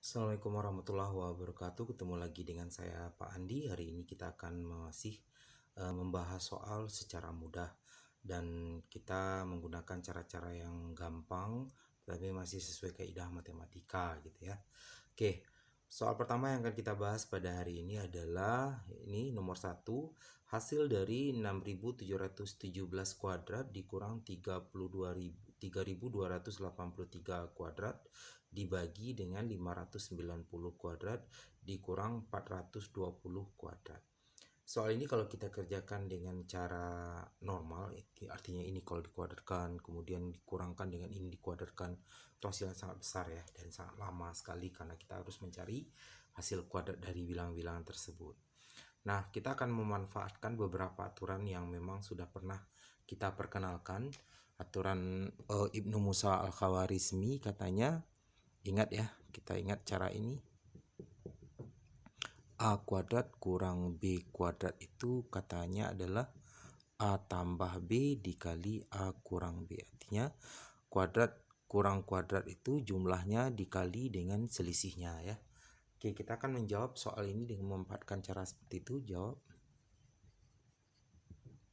Assalamualaikum warahmatullahi wabarakatuh. Ketemu lagi dengan saya Pak Andi. Hari ini kita akan masih membahas soal secara mudah dan kita menggunakan cara-cara yang gampang tapi masih sesuai kaidah matematika gitu ya. Oke, soal pertama yang akan kita bahas pada hari ini adalah ini nomor 1, hasil dari 6.717 kuadrat dikurang 3.283 kuadrat dibagi dengan 590 kuadrat dikurang 420 kuadrat. Soal ini kalau kita kerjakan dengan cara normal, artinya ini kalau dikuadratkan, kemudian dikurangkan dengan ini dikuadratkan, itu hasilnya sangat besar ya, dan sangat lama sekali karena kita harus mencari hasil kuadrat dari bilangan-bilangan tersebut. Nah, kita akan memanfaatkan beberapa aturan yang memang sudah pernah kita perkenalkan. Aturan Ibnu Musa Al-Khawarizmi katanya, ingat ya, kita ingat cara ini. A kuadrat kurang B kuadrat itu katanya adalah A tambah B dikali A kurang B. Artinya kuadrat kurang kuadrat itu jumlahnya dikali dengan selisihnya ya. Oke, kita akan menjawab soal ini dengan memanfaatkan cara seperti itu. Jawab.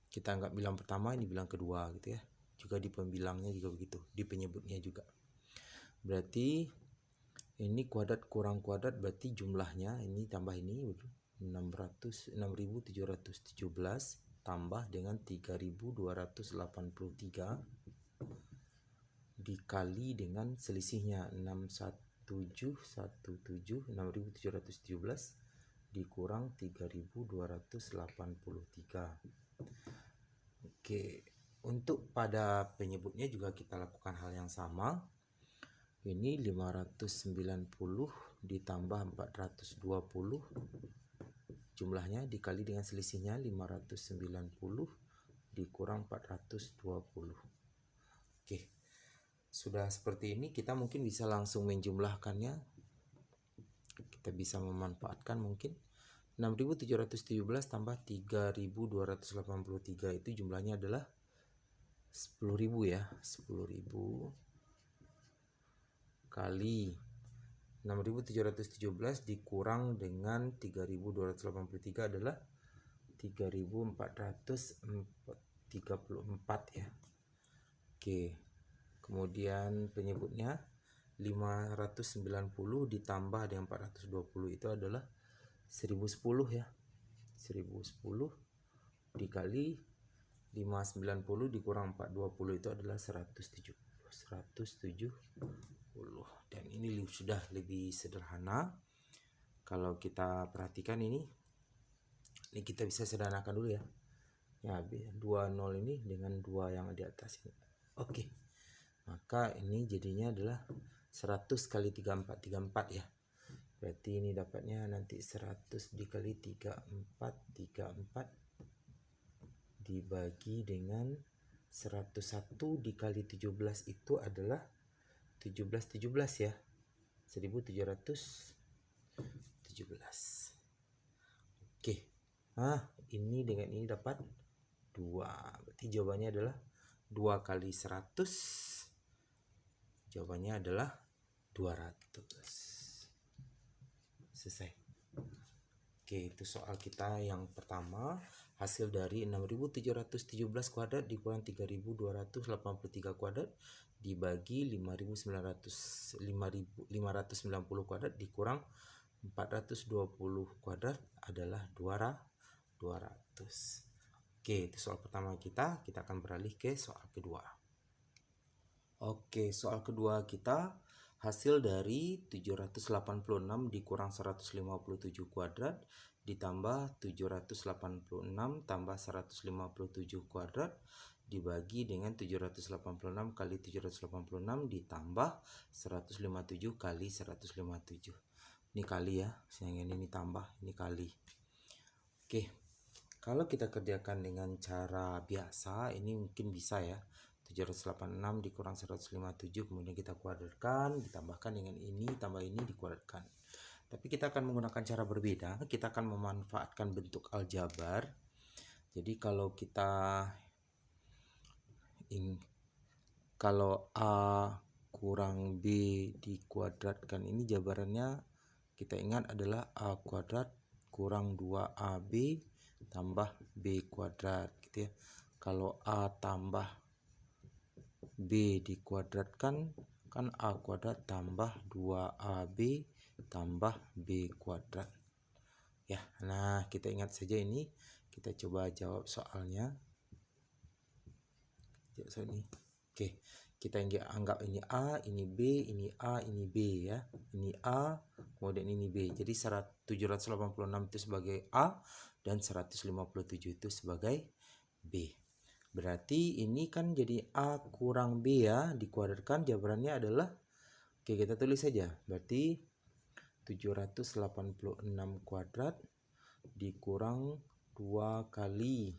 Kita anggap bilang pertama, ini bilang kedua gitu ya. Juga di pembilangnya juga begitu, di penyebutnya juga. Berarti ini kuadrat kurang kuadrat berarti jumlahnya ini tambah ini 6.717 tambah dengan 3.283 dikali dengan selisihnya 6.717 dikurang 3.283. Oke, untuk pada penyebutnya juga kita lakukan hal yang sama. Ini 590 ditambah 420 jumlahnya dikali dengan selisihnya 590 dikurang 420. Oke, sudah seperti ini kita mungkin bisa langsung menjumlahkannya. Kita bisa memanfaatkan mungkin 6.717 tambah 3.283 itu jumlahnya adalah 10.000 ya. 10.000 kali 6.717 dikurang dengan 3.283 adalah 3.434 ya. Oke, kemudian penyebutnya 590 ditambah dengan 420 itu adalah 1010 ya. 1010 dikali 590 dikurang 420 itu adalah 170. Dan ini sudah lebih sederhana. Kalau kita perhatikan ini kita bisa sederhanakan dulu ya. Ya, 20 ini dengan 2 yang di atas ini. Oke. Maka ini jadinya adalah 100 kali 34 ya. Berarti ini dapatnya nanti 100 dikali 34 dibagi dengan 101 dikali 17 itu adalah 17 ya. 1717. Oke. Nah, ini dengan ini dapat 2. Berarti jawabannya adalah 2 kali 100. Jawabannya adalah 200. Selesai. Oke, itu soal kita yang pertama. Hasil dari 6.717 kuadrat dikurang 3.283 kuadrat dibagi 5.590 kuadrat dikurang 420 kuadrat adalah 200. Oke, itu soal pertama kita. Kita akan beralih ke soal kedua. Oke, soal kedua kita, hasil dari 786 dikurang 157 kuadrat ditambah 786 tambah 157 kuadrat dibagi dengan 786 kali 786 ditambah 157 kali 157. Ini kali ya, yang ini tambah, ini kali. Oke, kalau kita kerjakan dengan cara biasa ini mungkin bisa ya. 786 dikurang 157 kemudian kita kuadratkan, ditambahkan dengan ini, tambah ini, dikuadratkan. Tapi kita akan menggunakan cara berbeda. Kita akan memanfaatkan bentuk aljabar. Jadi kalau kita kalau A kurang B dikuadratkan. Ini jabarannya kita ingat adalah A kuadrat kurang 2AB tambah B kuadrat gitu ya. Kalau A tambah B dikuadratkan kan A kuadrat tambah 2AB tambah B kuadrat ya. Nah, kita ingat saja ini. Kita coba jawab soalnya. Oke, kita anggap ini A, ini B, ini A, ini B ya. Ini A, kemudian ini B. Jadi 786 itu sebagai A dan 157 itu sebagai B. Berarti ini kan jadi A kurang B ya, dikuadratkan jabarannya adalah, oke kita tulis saja. Berarti 786 kuadrat dikurang 2 kali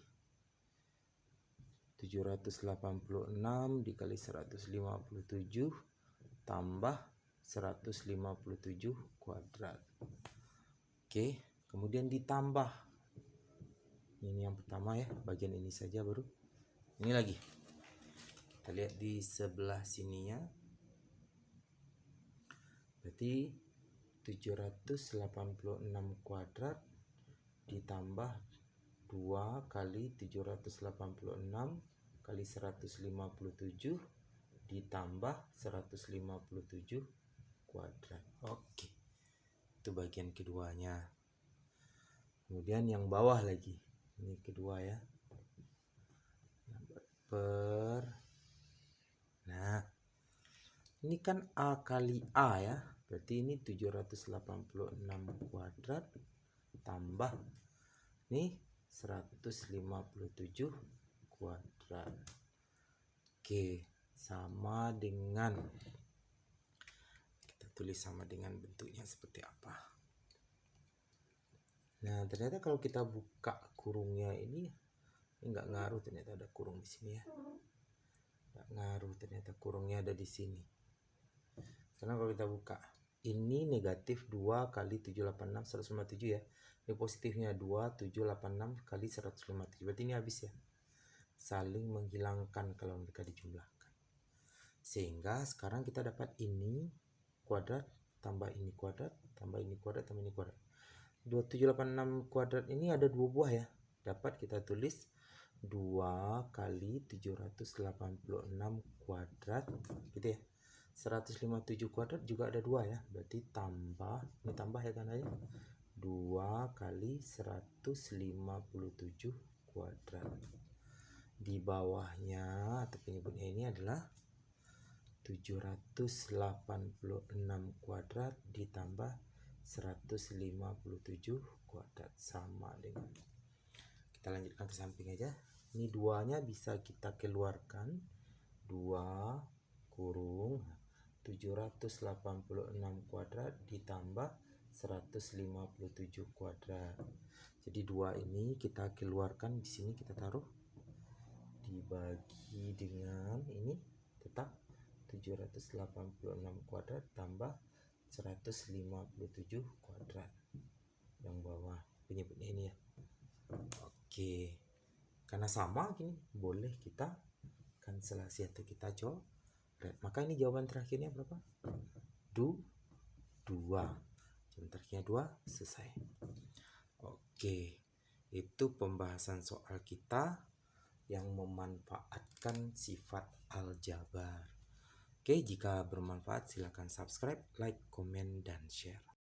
786 dikali 157 tambah 157 kuadrat. Oke, kemudian ditambah. Ini yang pertama ya, bagian ini saja baru. Ini lagi. Kita lihat di sebelah sininya. Berarti 786 kuadrat ditambah 2 kali 786 kali 157 ditambah 157 kuadrat. Oke. Itu bagian keduanya. Kemudian yang bawah lagi. Ini kedua ya. Nah, ini kan A kali A ya. Berarti ini 786 kuadrat tambah nih 157 kuadrat. Oke, sama dengan, kita tulis sama dengan bentuknya seperti apa. Nah, ternyata kalau kita buka kurungnya ini nggak ngaruh, ternyata ada kurung di sini ya. Nggak ngaruh, ternyata kurungnya ada di sini. Karena kalau kita buka, ini negatif 2 kali 786 157 ya. Ini positifnya 2 786 kali 157. Berarti ini habis ya. Saling menghilangkan kalau mereka dijumlahkan. Sehingga sekarang kita dapat ini kuadrat tambah ini kuadrat tambah ini kuadrat tambah ini kuadrat. 2786 kuadrat ini ada 2 buah ya. Dapat kita tulis 2 kali 786 kuadrat gitu ya. 157 kuadrat juga ada 2 ya. Berarti tambah, ini tambah ya kan aja. 2 kali 157 kuadrat. Di bawahnya atau penyebutnya ini adalah 786 kuadrat ditambah 157 kuadrat sama dengan, kita lanjutkan ke samping aja. Ini 2-nya bisa kita keluarkan, 2 kurung 786 kuadrat ditambah 157 kuadrat. Jadi 2 ini kita keluarkan, di sini kita taruh, dibagi dengan ini tetap 786 kuadrat tambah 157 kuadrat. Yang bawah penyebutnya ini ya. Oke. Karena sama gini, boleh kita kanselasi atau kita coret. Maka ini jawaban terakhirnya berapa? 2. Jawaban terakhirnya 2, selesai. Oke. Itu pembahasan soal kita yang memanfaatkan sifat aljabar. Oke, jika bermanfaat silakan subscribe, like, komen, dan share.